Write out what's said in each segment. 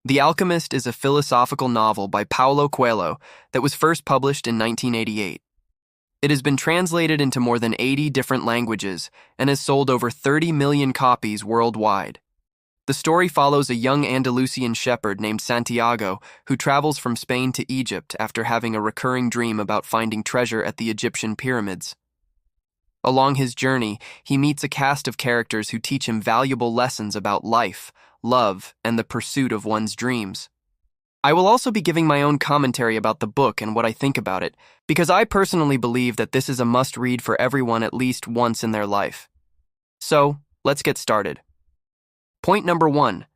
The Alchemist is a philosophical novel by Paulo Coelho that was first published in 1988. It has been translated into more than 80 different languages and has sold over 30 million copies worldwide. The story follows a young Andalusian shepherd named Santiago who travels from Spain to Egypt after having a recurring dream about finding treasure at the Egyptian pyramids. Along his journey, he meets a cast of characters who teach him valuable lessons about life, love, and the pursuit of one's dreams. I will also be giving my own commentary about the book and what I think about it, because I personally believe that this is a must-read for everyone at least once in their life. So, let's get started. Point number 1.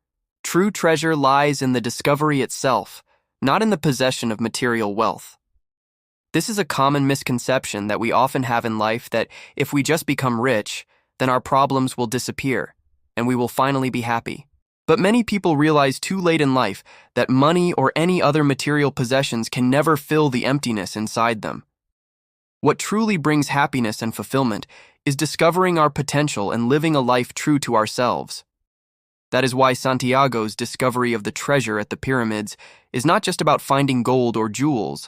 True treasure lies in the discovery itself, not in the possession of material wealth. This is a common misconception that we often have in life that if we just become rich, then our problems will disappear, and we will finally be happy. But many people realize too late in life that money or any other material possessions can never fill the emptiness inside them. What truly brings happiness and fulfillment is discovering our potential and living a life true to ourselves. That is why Santiago's discovery of the treasure at the pyramids is not just about finding gold or jewels,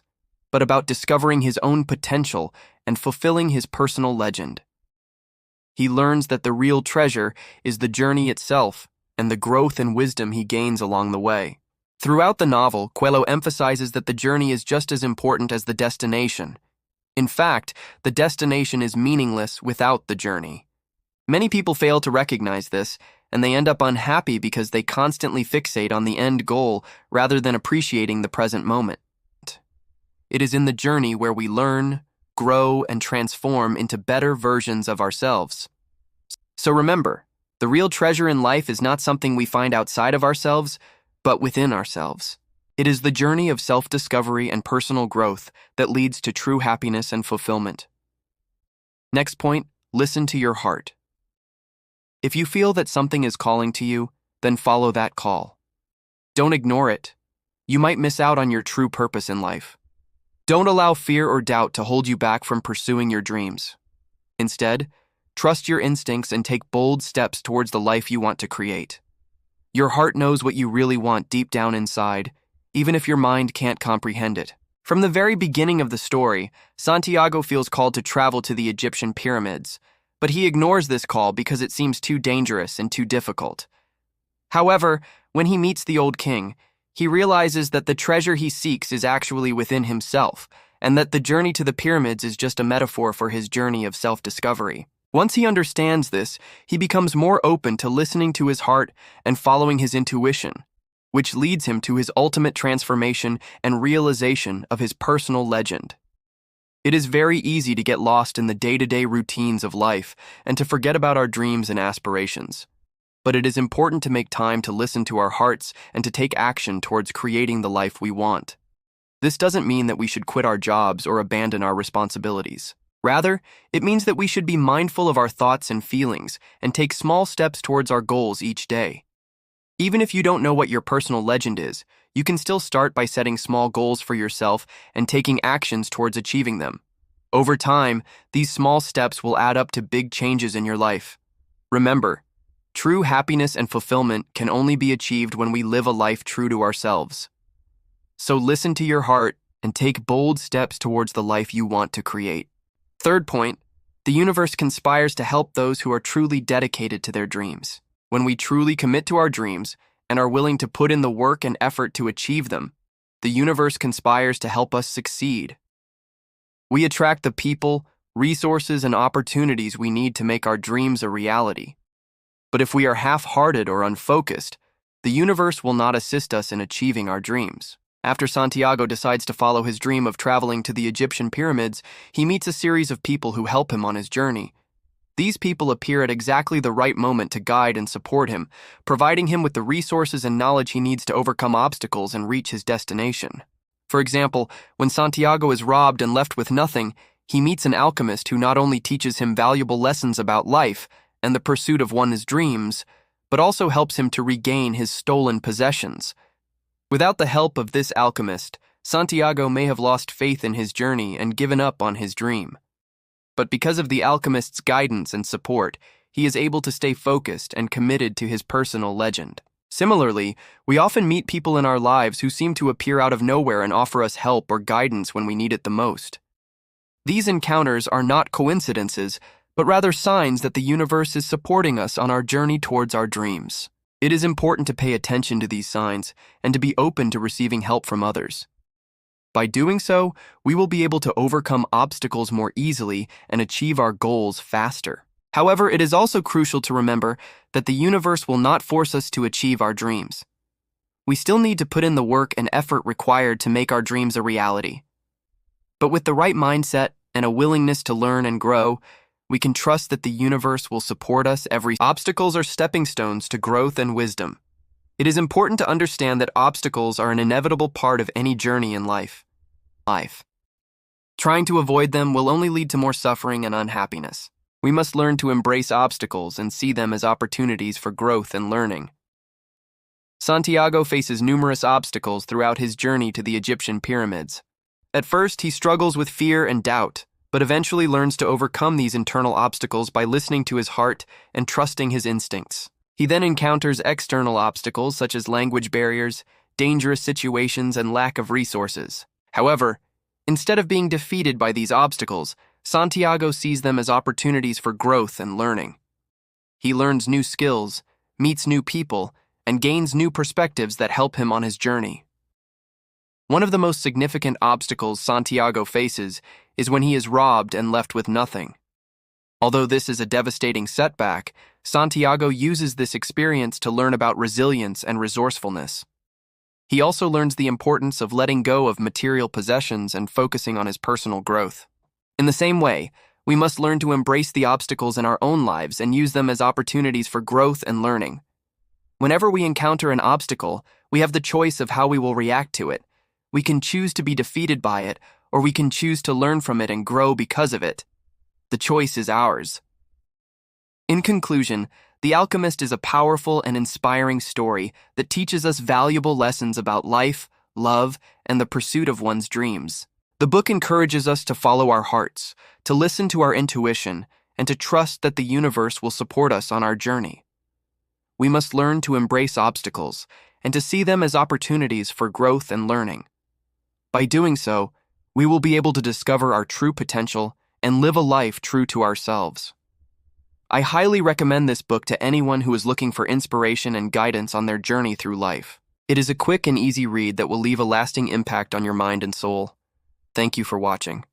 but about discovering his own potential and fulfilling his personal legend. He learns that the real treasure is the journey itself and the growth and wisdom he gains along the way. Throughout the novel, Coelho emphasizes that the journey is just as important as the destination. In fact, the destination is meaningless without the journey. Many people fail to recognize this, and they end up unhappy because they constantly fixate on the end goal rather than appreciating the present moment. It is in the journey where we learn, grow, and transform into better versions of ourselves. So remember, the real treasure in life is not something we find outside of ourselves, but within ourselves. It is the journey of self-discovery and personal growth that leads to true happiness and fulfillment. Next point, listen to your heart. If you feel that something is calling to you, then follow that call. Don't ignore it. You might miss out on your true purpose in life. Don't allow fear or doubt to hold you back from pursuing your dreams. Instead, trust your instincts and take bold steps towards the life you want to create. Your heart knows what you really want deep down inside, even if your mind can't comprehend it. From the very beginning of the story, Santiago feels called to travel to the Egyptian pyramids, but he ignores this call because it seems too dangerous and too difficult. However, when he meets the old king, he realizes that the treasure he seeks is actually within himself, and that the journey to the pyramids is just a metaphor for his journey of self-discovery. Once he understands this, he becomes more open to listening to his heart and following his intuition, which leads him to his ultimate transformation and realization of his personal legend. It is very easy to get lost in the day-to-day routines of life and to forget about our dreams and aspirations. But it is important to make time to listen to our hearts and to take action towards creating the life we want. This doesn't mean that we should quit our jobs or abandon our responsibilities. Rather, it means that we should be mindful of our thoughts and feelings and take small steps towards our goals each day. Even if you don't know what your personal legend is, you can still start by setting small goals for yourself and taking actions towards achieving them. Over time, these small steps will add up to big changes in your life. Remember, true happiness and fulfillment can only be achieved when we live a life true to ourselves. So listen to your heart and take bold steps towards the life you want to create. Third point, the universe conspires to help those who are truly dedicated to their dreams. When we truly commit to our dreams and are willing to put in the work and effort to achieve them, the universe conspires to help us succeed. We attract the people, resources, and opportunities we need to make our dreams a reality. But if we are half-hearted or unfocused, the universe will not assist us in achieving our dreams. After Santiago decides to follow his dream of traveling to the Egyptian pyramids, he meets a series of people who help him on his journey. These people appear at exactly the right moment to guide and support him, providing him with the resources and knowledge he needs to overcome obstacles and reach his destination. For example, when Santiago is robbed and left with nothing, he meets an alchemist who not only teaches him valuable lessons about life and the pursuit of one's dreams, but also helps him to regain his stolen possessions. Without the help of this alchemist, Santiago may have lost faith in his journey and given up on his dream. But because of the alchemist's guidance and support, he is able to stay focused and committed to his personal legend. Similarly, we often meet people in our lives who seem to appear out of nowhere and offer us help or guidance when we need it the most. These encounters are not coincidences, but rather signs that the universe is supporting us on our journey towards our dreams. It is important to pay attention to these signs and to be open to receiving help from others. By doing so, we will be able to overcome obstacles more easily and achieve our goals faster. However, it is also crucial to remember that the universe will not force us to achieve our dreams. We still need to put in the work and effort required to make our dreams a reality. But with the right mindset and a willingness to learn and grow, we can trust that the universe will support us every step. Obstacles are stepping stones to growth and wisdom. It is important to understand that obstacles are an inevitable part of any journey in life. Trying to avoid them will only lead to more suffering and unhappiness. We must learn to embrace obstacles and see them as opportunities for growth and learning. Santiago faces numerous obstacles throughout his journey to the Egyptian pyramids. At first, he struggles with fear and doubt, but eventually learns to overcome these internal obstacles by listening to his heart and trusting his instincts. He then encounters external obstacles such as language barriers, dangerous situations, and lack of resources. However, instead of being defeated by these obstacles, Santiago sees them as opportunities for growth and learning. He learns new skills, meets new people, and gains new perspectives that help him on his journey. One of the most significant obstacles Santiago faces is when he is robbed and left with nothing. Although this is a devastating setback, Santiago uses this experience to learn about resilience and resourcefulness. He also learns the importance of letting go of material possessions and focusing on his personal growth. In the same way, we must learn to embrace the obstacles in our own lives and use them as opportunities for growth and learning. Whenever we encounter an obstacle, we have the choice of how we will react to it. We can choose to be defeated by it, or we can choose to learn from it and grow because of it. The choice is ours. In conclusion, The Alchemist is a powerful and inspiring story that teaches us valuable lessons about life, love, and the pursuit of one's dreams. The book encourages us to follow our hearts, to listen to our intuition, and to trust that the universe will support us on our journey. We must learn to embrace obstacles and to see them as opportunities for growth and learning. By doing so, we will be able to discover our true potential and live a life true to ourselves. I highly recommend this book to anyone who is looking for inspiration and guidance on their journey through life. It is a quick and easy read that will leave a lasting impact on your mind and soul. Thank you for watching.